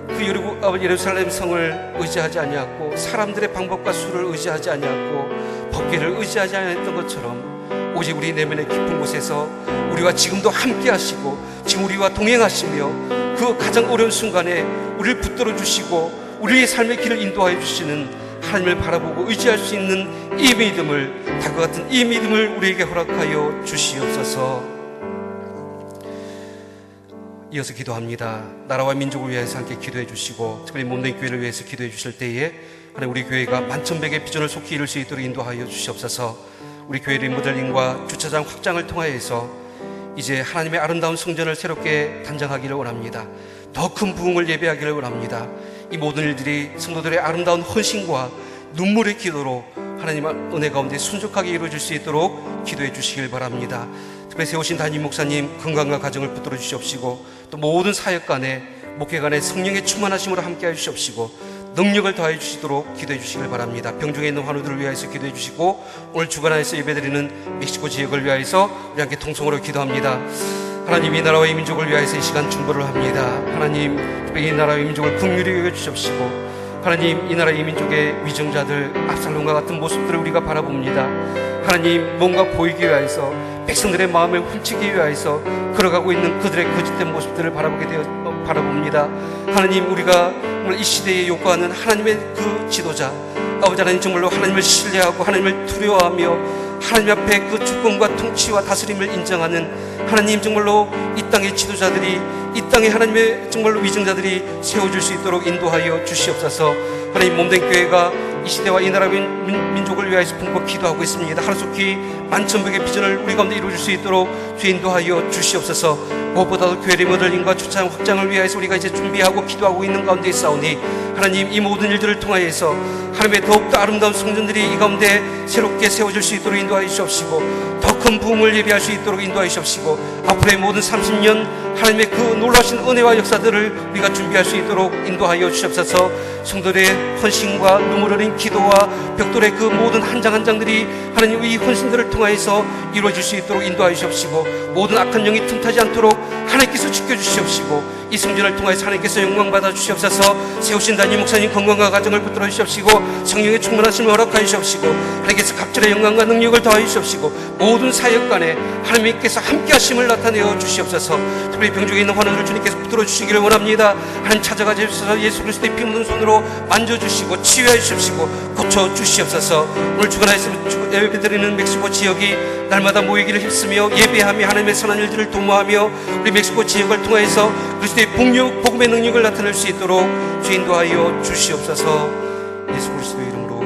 그 예루살렘 성을 의지하지 아니하고 사람들의 방법과 수를 의지하지 아니하고 법궤를 의지하지 아니했던 것처럼 오직 우리 내면의 깊은 곳에서 우리와 지금도 함께 하시고 지금 우리와 동행하시며 그 가장 어려운 순간에 우리를 붙들어 주시고 우리의 삶의 길을 인도하여 주시는 하나님을 바라보고 의지할 수 있는 이 믿음을, 다과 같은 이 믿음을 우리에게 허락하여 주시옵소서. 이어서 기도합니다. 나라와 민족을 위해서 함께 기도해 주시고 특별히 몸된 교회를 위해서 기도해 주실 때에 하나님, 우리 교회가 만천백의 비전을 속히 이룰 수 있도록 인도하여 주시옵소서. 우리 교회 리모델링과 주차장 확장을 통하여서 이제 하나님의 아름다운 성전을 새롭게 단장하기를 원합니다. 더 큰 부흥을 예배하기를 원합니다. 이 모든 일들이 성도들의 아름다운 헌신과 눈물의 기도로 하나님 은혜 가운데 순적하게 이루어질 수 있도록 기도해 주시길 바랍니다. 특별히 세우신 담임 목사님 건강과 가정을 붙들어 주시옵시고, 또 모든 사역간에 목회간에 성령의 충만하심으로 함께해 주시옵시고, 능력을 더해 주시도록 기도해 주시길 바랍니다. 병중에 있는 환우들을 위하여서 기도해 주시고, 오늘 주간에서 예배드리는 멕시코 지역을 위하여서 우리 함께 통성으로 기도합니다. 하나님, 이 나라와 이 민족을 위하여서 이 시간 중보를 합니다. 하나님, 특별히 이 나라와 이 민족을 긍휼히 여겨 주시옵시고, 하나님, 이 나라 이 민족의 위정자들 압살롬과 같은 모습들을 우리가 바라봅니다. 하나님, 뭔가 보이기 위하여서 백성들의 마음을 훔치기 위하여서 걸어가고 있는 그들의 거짓된 모습들을 바라봅니다. 하나님, 우리가 이 시대에 요구하는 하나님의 그 지도자, 아버지 하나님, 정말로 하나님을 신뢰하고 하나님을 두려워하며 하나님 앞에 그 주권과 통치와 다스림을 인정하는 하나님, 정말로 이 땅의 지도자들이, 이 땅의 하나님의 정말로 위정자들이 세워질 수 있도록 인도하여 주시옵소서. 하나님, 몸된 교회가 이 시대와 이 나라 민족을 위하여서 품고 기도하고 있습니다. 하루속히 만천백의 비전을 우리 가운데 이루어질 수 있도록 주 인도하여 주시옵소서. 무엇보다도 교회 리모델링과 주차장 확장을 위하여서 우리가 이제 준비하고 기도하고 있는 가운데 있사오니, 하나님, 이 모든 일들을 통하여서 하나님의 더욱더 아름다운 성전들이 이 가운데 새롭게 세워질 수 있도록 인도하여 주시옵시고, 더 큰 부흥을 예비할 수 있도록 인도하여 주시옵시고, 앞으로의 모든 30년 하나님의 그 놀라신 은혜와 역사들을 우리가 준비할 수 있도록 인도하여 주시옵소서. 성도들의 헌신과 눈물 흘린 기도와 벽돌의 그 모든 한 장 한 장들이 하나님 이 헌신들을 통하여서 이루어질 수 있도록 인도하여 주시옵시고, 모든 악한 영이 틈타지 않도록 하나님께서 지켜주시옵시고, 이 성전을 통하여서 하나님께서 영광받아 주시옵소서. 세우신 담임 목사님 건강과 가정을 붙들어 주시옵시고, 성령의 충만하심을 허락하여 주시옵시고, 하나님께서 각절의 영광과 능력을 더하여 주시옵시고, 모든 사역간에 하나님께서 함께 하심을 나타내어 주시옵소서. 특별히 병중에 있는 환우들을 주님께서 붙들어 주시기를 원합니다. 하나님, 찾아가 주셔서 예수 그리스도의 피 묻은 손으로 만져주시고 치유해 주시옵시고 고쳐 주시옵소서. 오늘 주간에서 예배드리는 멕시코 지역이 날마다 모이기를 힘쓰며 예배하며 하나님의 선한 일들을 도모하며 우리 멕시코 지역을 통해서 그리스도의 복음의 능력을 나타낼 수 있도록 주 인도하여 주시옵소서. 예수 그리스도의 이름으로